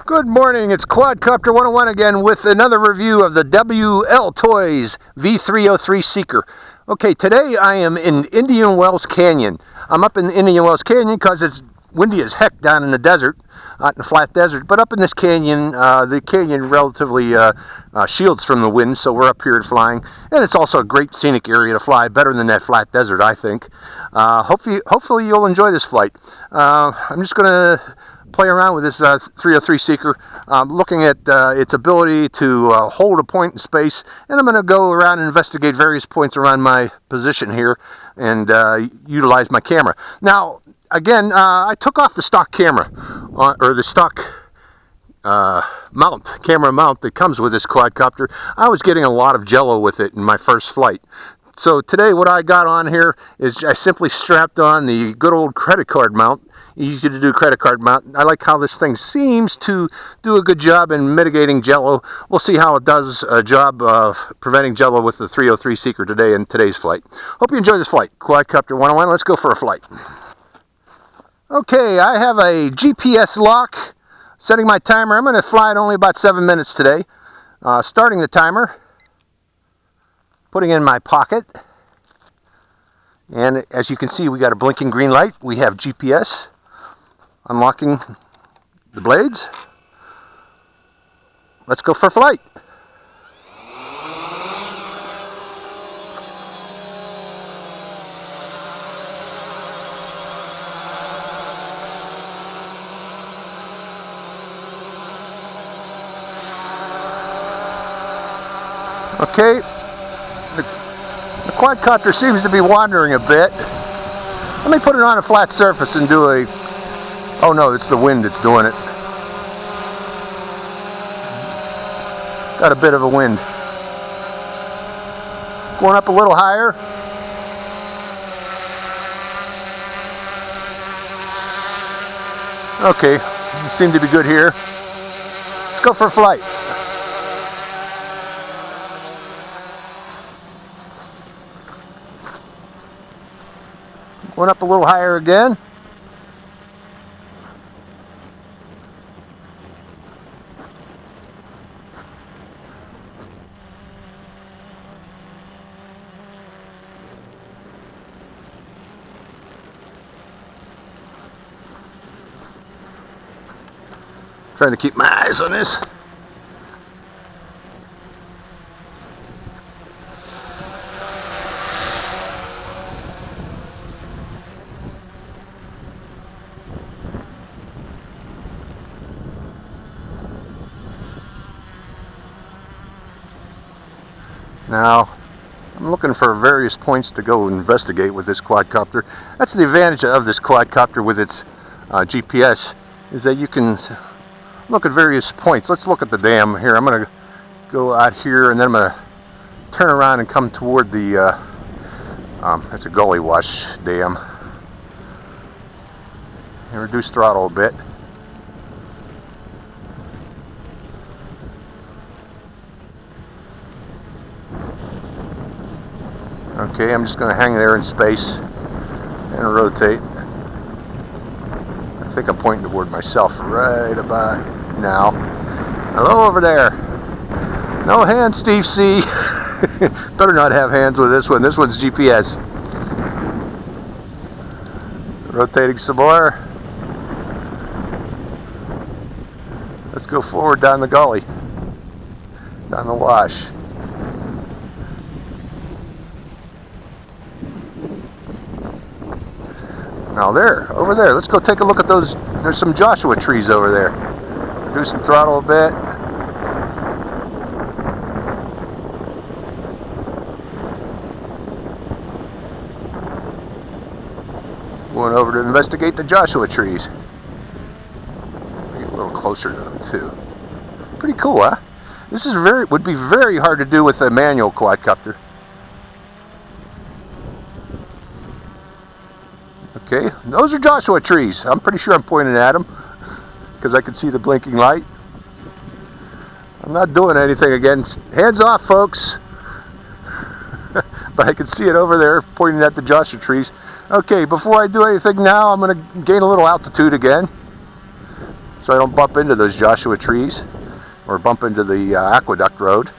Good morning, it's Quadcopter 101 again with another review of the WLToys V303 Seeker. Okay, today I am in Indian Wells Canyon. I'm up in Indian Wells Canyon because it's windy as heck down in the desert, out in the flat desert. But up in this canyon, the canyon relatively shields from the wind, so we're up here flying. And it's also a great scenic area to fly, better than that flat desert, I think. Hopefully you'll enjoy this flight. I'm just going to play around with this 303 Seeker, looking at its ability to hold a point in space, and I'm going to go around and investigate various points around my position here and utilize my camera. Now, again, I took off the stock camera, or the stock camera mount that comes with this quadcopter. I was getting a lot of Jello with it in my first flight. So today what I got on here is I simply strapped on the good old credit card mount. Easy to do credit card mount. I like how this thing seems to do a good job in mitigating Jello. We'll see how it does a job of preventing Jello with the 303 Seeker today in today's flight. Hope you enjoy this flight. Quadcopter 101, let's go for a flight. Okay, I have a GPS lock. Setting my timer. I'm going to fly at only about 7 minutes today. Starting the timer. Putting in my pocket. And as you can see, we got a blinking green light. We have GPS. Unlocking the blades. Let's go for flight. Okay, the quadcopter seems to be wandering a bit. Let me put it on a flat surface and do a... Oh no, it's the wind that's doing it. Got a bit of a wind. Going up a little higher. Okay, you seem to be good here. Let's go for a flight. Going up a little higher again. Trying to keep my eyes on this. Now, I'm looking for various points to go investigate with this quadcopter. That's the advantage of this quadcopter with its GPS, is that you can look at various points. Let's look at the dam here. I'm going to go out here and then I'm going to turn around and come toward the, it's a gully wash dam. And reduce throttle a bit. Okay, I'm just going to hang there in space and rotate. I think I'm pointing toward myself right about now. Hello over there. No hands, Steve C. Better not have hands with this one. This one's GPS. Rotating some more. Let's go forward down the gully. Down the wash. Now there, over there, let's go take a look at those. There's some Joshua trees over there. Reduce the throttle a bit. Going over to investigate the Joshua trees. Get a little closer to them too. Pretty cool, huh? This is would be very hard to do with a manual quadcopter. Okay, those are Joshua trees. I'm pretty sure I'm pointing at them because I can see the blinking light. I'm not doing anything again. Hands off, folks. But I can see it over there pointing at the Joshua trees. Okay, before I do anything now, I'm going to gain a little altitude again. so I don't bump into those Joshua trees or bump into the aqueduct road.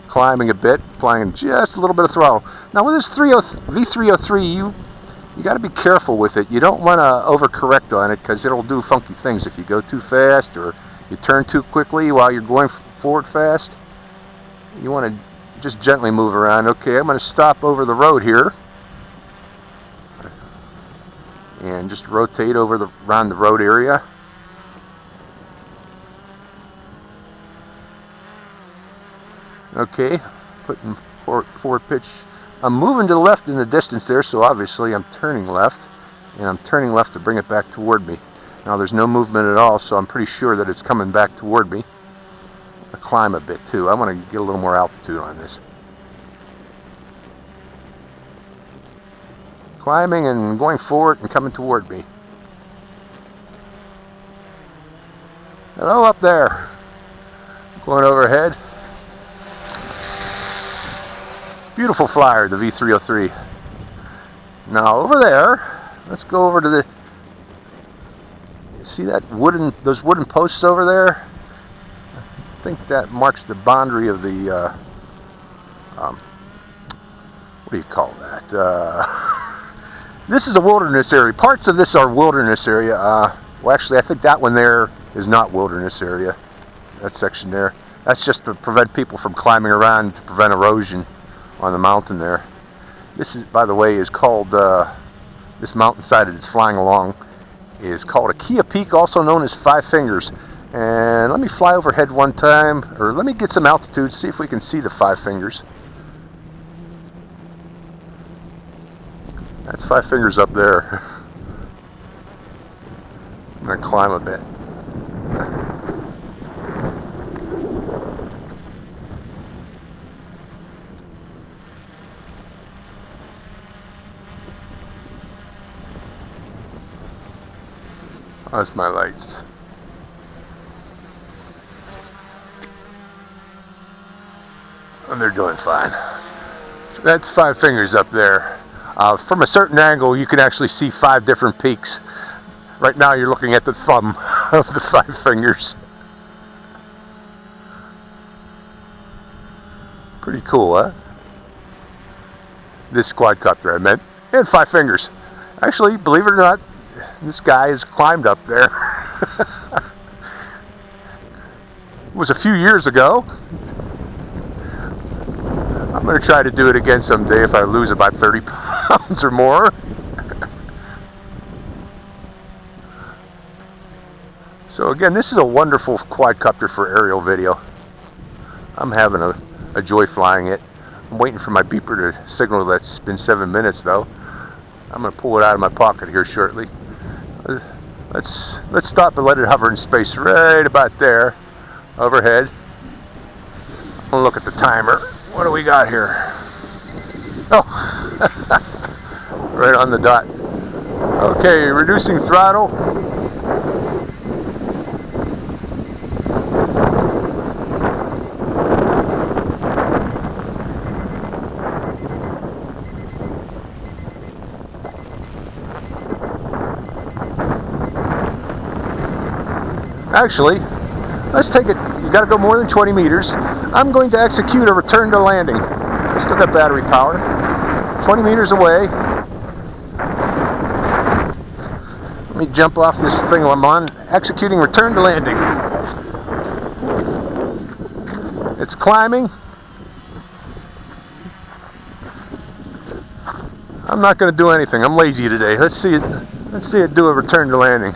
Climbing a bit, applying just a little bit of throttle. Now with this V303, you got to be careful with it. You don't want to overcorrect on it because it'll do funky things if you go too fast or you turn too quickly while you're going forward fast. You want to just gently move around. Okay, I'm going to stop over the road here and just rotate over around the road area. Okay, putting forward pitch. I'm moving to the left in the distance there, so obviously I'm turning left, and I'm turning left to bring it back toward me. Now there's no movement at all, so I'm pretty sure that it's coming back toward me. I'll climb a bit too. I want to get a little more altitude on this. Climbing and going forward and coming toward me. Hello up there. Going overhead. Beautiful flyer, the V303. Now over there, let's go over to the, see that those wooden posts over there? I think that marks the boundary of the, what do you call that? This is a wilderness area. Parts of this are wilderness area. Well actually I think that one there is not wilderness area. That section there. That's just to prevent people from climbing around to prevent erosion on the mountain there. This is, by the way, is called, this mountainside that it's flying along is called Akia Peak, also known as Five Fingers. And let me fly overhead one time, or let me get some altitude, see if we can see the Five Fingers. That's Five Fingers up there. I'm going to climb a bit. That's my lights. And they're doing fine. That's Five Fingers up there. From a certain angle, you can actually see 5 different peaks. Right now, you're looking at the thumb of the Five Fingers. Pretty cool, huh? This quadcopter, I meant. And Five Fingers. Actually, believe it or not, this guy has climbed up there. It was a few years ago. I'm going to try to do it again someday if I lose about 30 pounds or more. So again, this is a wonderful quadcopter for aerial video. I'm having a joy flying it. I'm waiting for my beeper to signal that it's been 7 minutes though. I'm going to pull it out of my pocket here shortly. Let's stop and let it hover in space right about there, overhead. I'm gonna look at the timer. What do we got here? Oh, right on the dot. Okay, reducing throttle. Actually, let's take it, you gotta go more than 20 meters. I'm going to execute a return to landing. I still got battery power. 20 meters away. Let me jump off this thing I'm on. Executing return to landing. It's climbing. I'm not gonna do anything. I'm lazy today. Let's see it do a return to landing.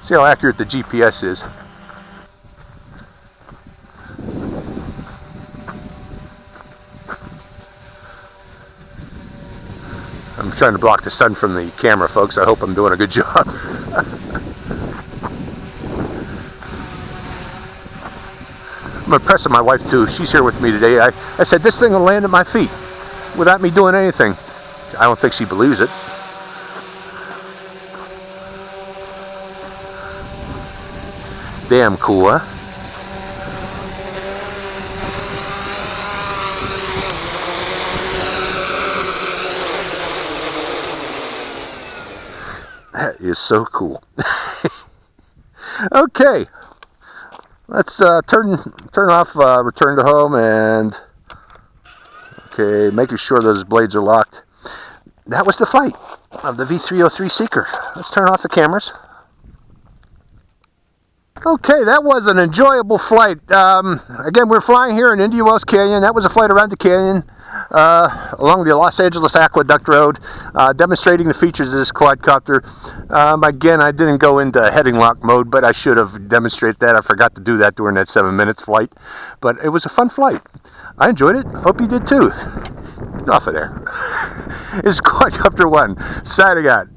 See how accurate the GPS is. I'm trying to block the sun from the camera, folks. I hope I'm doing a good job. I'm impressing my wife too. She's here with me today. I said this thing will land at my feet without me doing anything. I don't think she believes it. Damn cool, huh? That is so cool. Okay, let's turn off return to home, and okay, making sure those blades are locked. That was the flight of the V303 Seeker. Let's turn off the cameras. Okay, that was an enjoyable flight. Again, we're flying here in Indian Wells Canyon. That was a flight around the canyon along the Los Angeles Aqueduct Road, demonstrating the features of this quadcopter. Again, I didn't go into heading lock mode, but I should have demonstrated that. I forgot to do that during that 7 minutes flight. But it was a fun flight. I enjoyed it. Hope you did too. Get off of there. It's Quadcopter 1, signing out.